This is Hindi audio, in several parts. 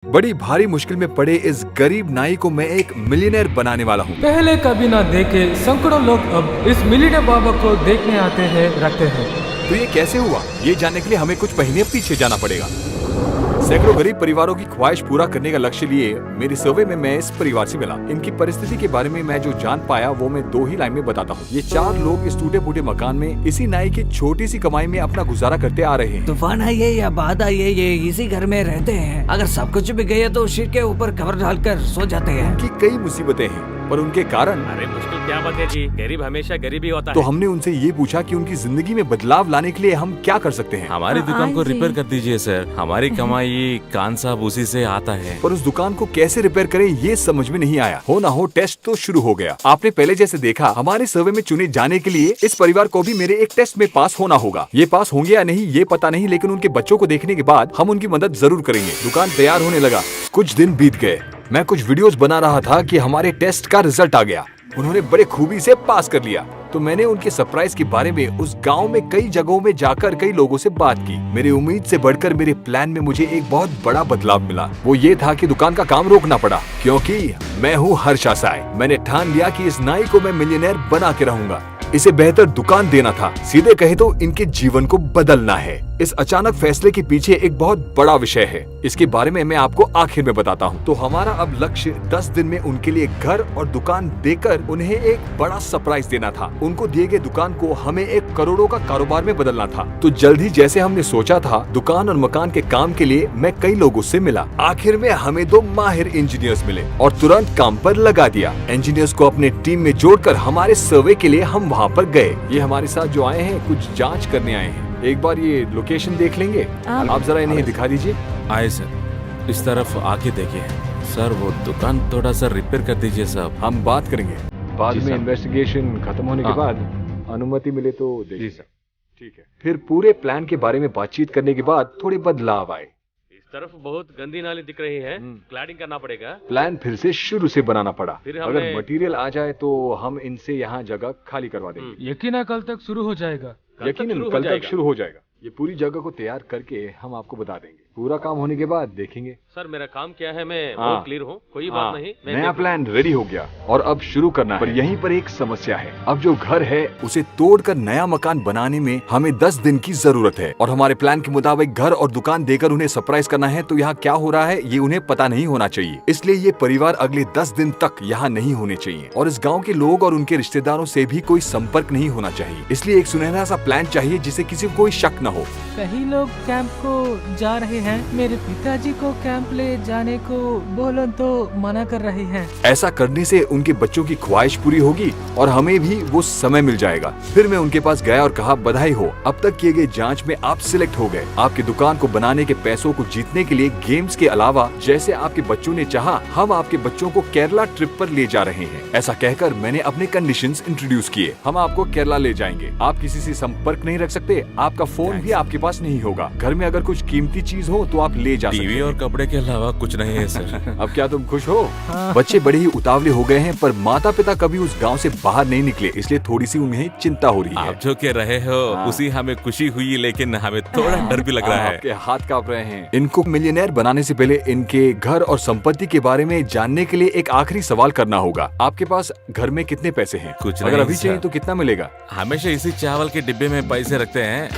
बड़ी भारी मुश्किल में पड़े इस गरीब नाई को मैं एक मिलियनेयर बनाने वाला हूँ। पहले कभी ना देखे सैकड़ों लोग अब इस मिलियनेयर बाबा को देखने आते हैं रखते हैं। तो ये कैसे हुआ, ये जानने के लिए हमें कुछ महीने पीछे जाना पड़ेगा। सैकड़ों गरीब परिवारों की ख्वाहिश पूरा करने का लक्ष्य लिए मेरे सर्वे में मैं इस परिवार से मिला। इनकी परिस्थिति के बारे में मैं जो जान पाया वो मैं 2 ही लाइन में बताता हूँ। ये 4 लोग इस टूटे फूटे मकान में इसी नाई की छोटी सी कमाई में अपना गुजारा करते आ रहे हैं। तूफान आइए या बाढ़ आइए, ये इसी घर में रहते हैं। अगर सब कुछ भी गया तो सिर के ऊपर कवर डालकर सो जाते हैं। उनकी कई मुसीबतें हैं पर उनके कारण। अरे मुश्किल क्या बात है जी, गरीब हमेशा गरीब ही होता तो है। हमने उनसे ये पूछा कि उनकी जिंदगी में बदलाव लाने के लिए हम क्या कर सकते हैं। हमारी दुकान को रिपेयर कर दीजिए सर, हमारी कमाई कान साहब उसी से आता है। पर उस दुकान को कैसे रिपेयर करें ये समझ में नहीं आया। हो ना हो टेस्ट तो शुरू हो गया। आपने पहले जैसे देखा, हमारे सर्वे में चुने जाने के लिए इस परिवार को भी मेरे एक टेस्ट में पास होना होगा। ये पास होंगे या नहीं ये पता नहीं, लेकिन उनके बच्चों को देखने के बाद हम उनकी मदद जरूर करेंगे। दुकान तैयार होने लगा। कुछ दिन बीत गए। मैं कुछ वीडियोस बना रहा था कि हमारे टेस्ट का रिजल्ट आ गया। उन्होंने बड़े खूबी से पास कर लिया। तो मैंने उनके सरप्राइज के बारे में उस गांव में कई जगहों में जाकर कई लोगों से बात की। मेरी उम्मीद से बढ़कर मेरे प्लान में मुझे एक बहुत बड़ा बदलाव मिला। वो ये था कि दुकान का काम रोकना पड़ा, क्योंकि मैं हूँ हर्षा साई। मैंने ठान लिया कि इस नाई को मैं मिलियनेयर बना के रहूंगा। इसे बेहतर दुकान देना था, सीधे कहे तो इनके जीवन को बदलना है। इस अचानक फैसले के पीछे एक बहुत बड़ा विषय है। इसके बारे में मैं आपको आखिर में बताता हूँ। तो हमारा अब लक्ष्य 10 दिन में उनके लिए घर और दुकान देकर उन्हें एक बड़ा सरप्राइज देना था। उनको दिए गए दुकान को हमें 1 करोड़ों का कारोबार में बदलना था। तो जल्द ही जैसे हमने सोचा था, दुकान और मकान के काम के लिए मैं कई लोगों से मिला। आखिर में हमें 2 माहिर इंजीनियर्स मिले और तुरंत काम पर लगा दिया। इंजीनियर्स को अपने टीम में जोड़कर हमारे सर्वे के लिए हम वहाँ पर गए। ये हमारे साथ जो आए हैं कुछ जांच करने आए हैं। एक बार ये लोकेशन देख लेंगे, आप जरा इन्हें दिखा दीजिए। आए सर, इस तरफ आके देखिए सर, वो दुकान थोड़ा सा रिपेयर कर दीजिए साहब। हम बात करेंगे बाद जी में। सर। इन्वेस्टिगेशन खत्म होने के हाँ। बाद अनुमति मिले तो देखिए। जी सर। ठीक है। फिर पूरे प्लान के बारे में बातचीत करने के बाद थोड़े बदलाव आए। इस तरफ बहुत गंदी नाली दिख रही है, क्लैडिंग करना पड़ेगा। प्लान फिर से शुरू से बनाना पड़ा। फिर अगर हमने- मटेरियल आ जाए तो हम इनसे यहाँ जगह खाली करवा देंगे। यकीन कल तक शुरू हो जाएगा। यकीनन कल तक शुरू हो जाएगा। ये पूरी जगह को तैयार करके हम आपको बता देंगे। पूरा काम होने के बाद देखेंगे। सर मेरा काम क्या है, मैं हाँ। बहुत क्लियर हूँ, कोई बात नहीं। मैं नया देखूँ। प्लान रेडी हो गया और अब शुरू करना है। पर यहीं पर एक समस्या है। अब जो घर है उसे तोड़कर नया मकान बनाने में हमें 10 दिन की जरूरत है और हमारे प्लान के मुताबिक घर और दुकान देकर उन्हें सरप्राइज करना है। तो यहाँ क्या हो रहा है ये उन्हें पता नहीं होना चाहिए। इसलिए ये परिवार अगले 10 दिन तक यहाँ नहीं होने चाहिए और इस गाँव के लोग और उनके रिश्तेदारों से भी कोई संपर्क नहीं होना चाहिए। इसलिए एक सुनहरा सा प्लान चाहिए जिसे किसी को कोई शक न हो। कई लोग कैंप को जा रहे हैं। मेरे पिताजी को कैंप ले जाने को बोलो तो मना कर रहे हैं। ऐसा करने से उनके बच्चों की ख्वाहिश पूरी होगी और हमें भी वो समय मिल जाएगा। फिर मैं उनके पास गया और कहा, बधाई हो, अब तक किए गए जांच में आप सिलेक्ट हो गए। आपकी दुकान को बनाने के पैसों को जीतने के लिए गेम्स के अलावा जैसे आपके बच्चों ने चाहा, हम आपके बच्चों को केरला ट्रिप पर ले जा रहे हैं। ऐसा कहकर मैंने अपने कंडीशंस इंट्रोड्यूस किए। हम आपको केरला ले जाएंगे। आप किसी से संपर्क नहीं रख सकते, आपका फोन भी आपके पास नहीं होगा। घर में अगर कुछ कीमती चीज हो तो आप ले जा सकते टीवी हैं। और कपड़े के अलावा कुछ नहीं है सर। अब क्या तुम खुश हो? बच्चे बड़े ही उतावले हो गए हैं, पर माता पिता कभी उस गांव से बाहर नहीं निकले, इसलिए थोड़ी सी उन्हें चिंता हो रही है। आप जो कह रहे हो उसी हमें खुशी हुई, लेकिन हमें थोड़ा डर भी लग रहा है। आपके हाथ कांप रहे हैं। इनको मिलियनेयर बनाने से पहले इनके घर और संपत्ति के बारे में जानने के लिए एक आखिरी सवाल करना होगा। आपके पास घर में कितने पैसे हैं? कुछ अगर नहीं, अभी चाहिए सर। तो कितना मिलेगा? हमेशा इसी चावल के डिब्बे में पैसे रखते हैं।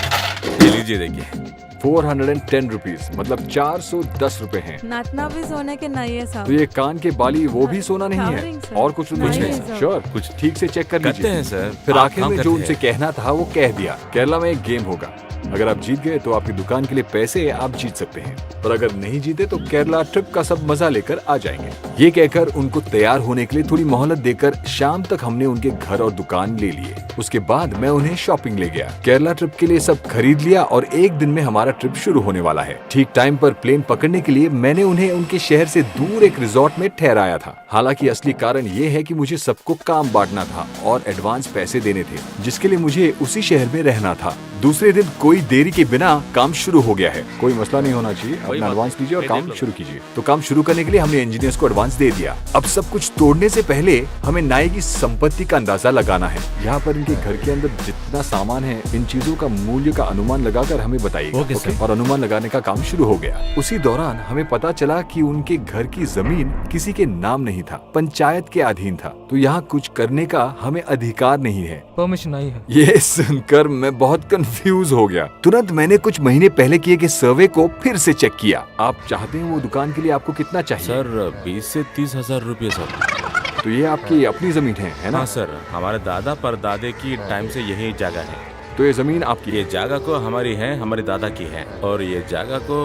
ये लीजिए देखिए। 410 रुपीज, मतलब 410 रुपए हैं। नातना भी सोने के नहीं है तो साहब। ये कान के बाली वो भी सोना नहीं Covering, है sir. और कुछ नहीं नहीं है? है, sir. श्योर, कुछ ठीक से चेक कर करते लीजिए। हैं सर। फिर आप आखिर काम में जो करते उनसे हैं। कहना था वो कह दिया। केरला में एक गेम होगा। अगर आप जीत गए तो आपकी दुकान के लिए पैसे आप जीत सकते हैं, पर अगर नहीं जीते तो केरला ट्रिप का सब मजा लेकर आ जाएंगे। ये कहकर उनको तैयार होने के लिए थोड़ी मोहलत देकर शाम तक हमने उनके घर और दुकान ले लिए। उसके बाद मैं उन्हें शॉपिंग ले गया। केरला ट्रिप के लिए सब खरीद लिया और एक दिन में हमारा ट्रिप शुरू होने वाला है। ठीक टाइम पर प्लेन पकड़ने के लिए मैंने उन्हें उनके शहर से दूर एक रिजॉर्ट में ठहराया था। हालांकि असली कारण ये है कि मुझे सबको काम बांटना था और एडवांस पैसे देने थे, जिसके लिए मुझे उसी शहर में रहना था। दूसरे दिन कोई देरी के बिना काम शुरू हो गया है। कोई मसला नहीं होना चाहिए। अपना बात एडवांस नहीं, लीजिए और मैं काम देख लूंगा। शुरू कीजिए। तो काम शुरू करने के लिए हमने इंजीनियर्स को एडवांस एडवांस दे दिया। अब सब कुछ तोड़ने से पहले हमें नाये की संपत्ति का अंदाजा लगाना है। यहाँ पर इनके घर के अंदर जितना सामान है, इन चीजों का मूल्य का अनुमान लगाकर हमें बताइए। ओके? और अनुमान लगाने का काम शुरू हो गया। उसी दौरान हमें पता चला कि उनके घर की जमीन किसी के नाम नहीं था, पंचायत के अधीन था, तो यहाँ कुछ करने का हमें अधिकार नहीं है। परमिशन नहीं है। ये सुनकर मैं बहुत कंफ्यूज हो गया। तुरंत मैंने कुछ महीने पहले किए गए सर्वे को फिर से चेक किया। आप चाहते हैं वो दुकान के लिए आपको कितना चाहिए? सर 20 से 30,000 रुपये सर। तो ये आपकी अपनी जमीन है ना? हाँ सर, हमारे दादा परदादे की टाइम से यही जगह है। तो ये जमीन आपकी ये जगह को हमारी है, हमारे दादा की है, और ये जगह को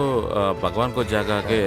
भगवान को जगह के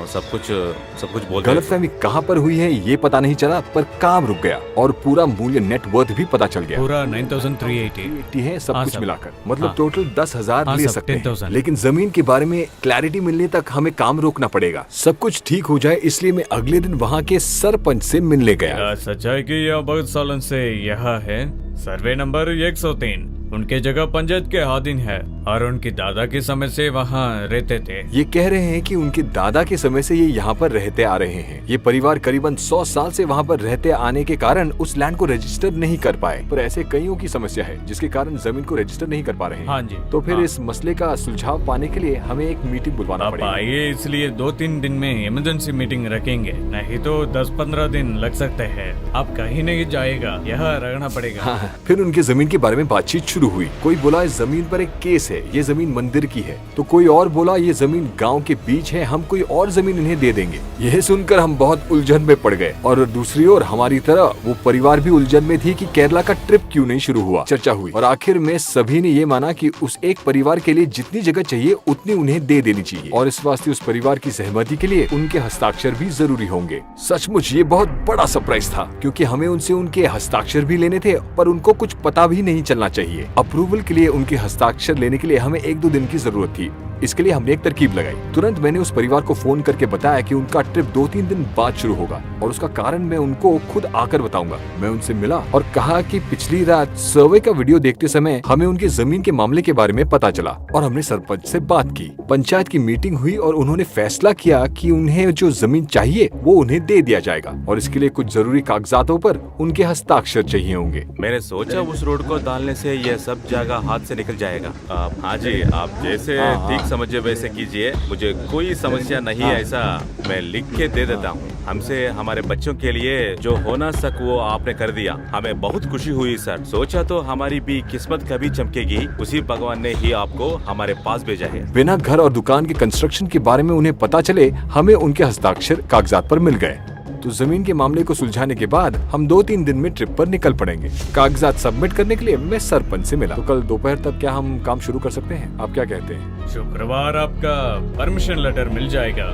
सब कुछ बोलते हैं। गलतफहमी कहाँ पर हुई है ये पता नहीं चला, पर काम रुक गया और पूरा मूल्य नेटवर्थ भी पता चल गया। पूरा 9,380 है सब हाँ, कुछ सब। मिलाकर, मतलब हाँ। टोटल 10,000 हाँ, ले सब, सकते हैं। 10,000। लेकिन जमीन के बारे में क्लैरिटी मिलने तक हमें काम रोकना पड़ेगा। सब कुछ ठीक हो जाए इसलिए मैं अगले दिन वहाँ के सरपंच से मिलने गया। सच है कि यह बहुत सालों से यहाँ है। सर्वे नंबर 103 उनके जगह पंचायत के अधीन है और उनकी दादा के समय से वहाँ रहते थे। ये कह रहे हैं कि उनके दादा के समय से ये यहाँ पर रहते आ रहे हैं। ये परिवार करीबन 100 साल से वहाँ पर रहते आने के कारण उस लैंड को रजिस्टर नहीं कर पाए, पर ऐसे कईयों की समस्या है जिसके कारण जमीन को रजिस्टर नहीं कर पा रहे हैं। हाँ जी। तो फिर हाँ। इस मसले का सुलझाव पाने के लिए हमें एक मीटिंग बुलवाना आप पड़ेगा। आइए, इसलिए 2-3 दिन में इमरजेंसी मीटिंग रखेंगे, नहीं तो 10-15 दिन लग सकते हैं। आप कहीं नहीं जाएगा, यहाँ रहना पड़ेगा। हाँ, फिर उनके जमीन के बारे में बातचीत शुरू हुई। कोई बोला इस जमीन पर एक केस है, ये जमीन मंदिर की है, तो कोई और बोला ये जमीन गांव के बीच है, हम कोई और जमीन इन्हें दे देंगे। यह सुनकर हम बहुत उलझन में पड़ गए और दूसरी ओर हमारी तरह वो परिवार भी उलझन में थी कि केरला का ट्रिप क्यों नहीं शुरू हुआ। चर्चा हुई और आखिर में सभी ने ये माना कि उस एक परिवार के लिए जितनी जगह चाहिए उतनी उन्हें दे देनी चाहिए और इस वास्ते उस परिवार की सहमति के लिए उनके हस्ताक्षर भी जरूरी होंगे। सचमुच ये बहुत बड़ा सरप्राइज था क्योंकि हमें उनसे उनके हस्ताक्षर भी लेने थे, पर उनको कुछ पता भी नहीं चलना चाहिए। अप्रूवल के लिए उनके हस्ताक्षर लेने के लिए हमें 1-2 दिन की जरूरत थी। इसके लिए हमने एक तरकीब लगाई। तुरंत मैंने उस परिवार को फोन करके बताया कि उनका ट्रिप 2-3 दिन बाद शुरू होगा और उसका कारण मैं उनको खुद आकर बताऊंगा। मैं उनसे मिला और कहा कि पिछली रात सर्वे का वीडियो देखते समय हमें उनके जमीन के मामले के बारे में पता चला और हमने सरपंच से बात की। पंचायत की मीटिंग हुई और उन्होंने फैसला किया कि उन्हें जो जमीन चाहिए वो उन्हें दे दिया जाएगा और इसके लिए कुछ जरूरी कागजातों पर उनके हस्ताक्षर चाहिए होंगे। मैंने सोचा उस रोड को डालने से यह सब जगह हाथ से निकल जाएगा। हाँ जी, आप जैसे ठीक समझे वैसे कीजिए, मुझे कोई समस्या नहीं है। ऐसा मैं लिख के दे देता हूँ। हमसे हमारे बच्चों के लिए जो होना सक वो आपने कर दिया, हमें बहुत खुशी हुई सर। सोचा तो हमारी भी किस्मत कभी चमकेगी, उसी भगवान ने ही आपको हमारे पास भेजा है। बिना घर और दुकान के कंस्ट्रक्शन के बारे में उन्हें पता चले हमें उनके हस्ताक्षर कागजात पर मिल गए। तो जमीन के मामले को सुलझाने के बाद हम 2-3 दिन में ट्रिप पर निकल पड़ेंगे। कागजात सबमिट करने के लिए मैं सरपंच से मिला। तो कल दोपहर तक क्या हम काम शुरू कर सकते हैं? आप क्या कहते हैं? शुक्रवार आपका परमिशन लेटर मिल जाएगा,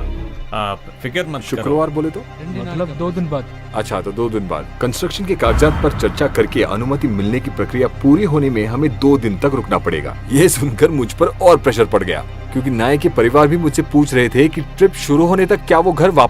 आप फिक्र मत करो। शुक्रवार बोले तो मतलब 2 दिन बाद। अच्छा, तो 2 दिन बाद कंस्ट्रक्शन के कागजात पर चर्चा करके अनुमति मिलने की प्रक्रिया पूरी होने में हमें 2 दिन तक रुकना पड़ेगा। ये सुनकर मुझ पर और प्रेशर पड़ गया क्योंकि नाये के परिवार भी मुझसे पूछ रहे थे कि ट्रिप शुरू होने तक क्या वो घर वापस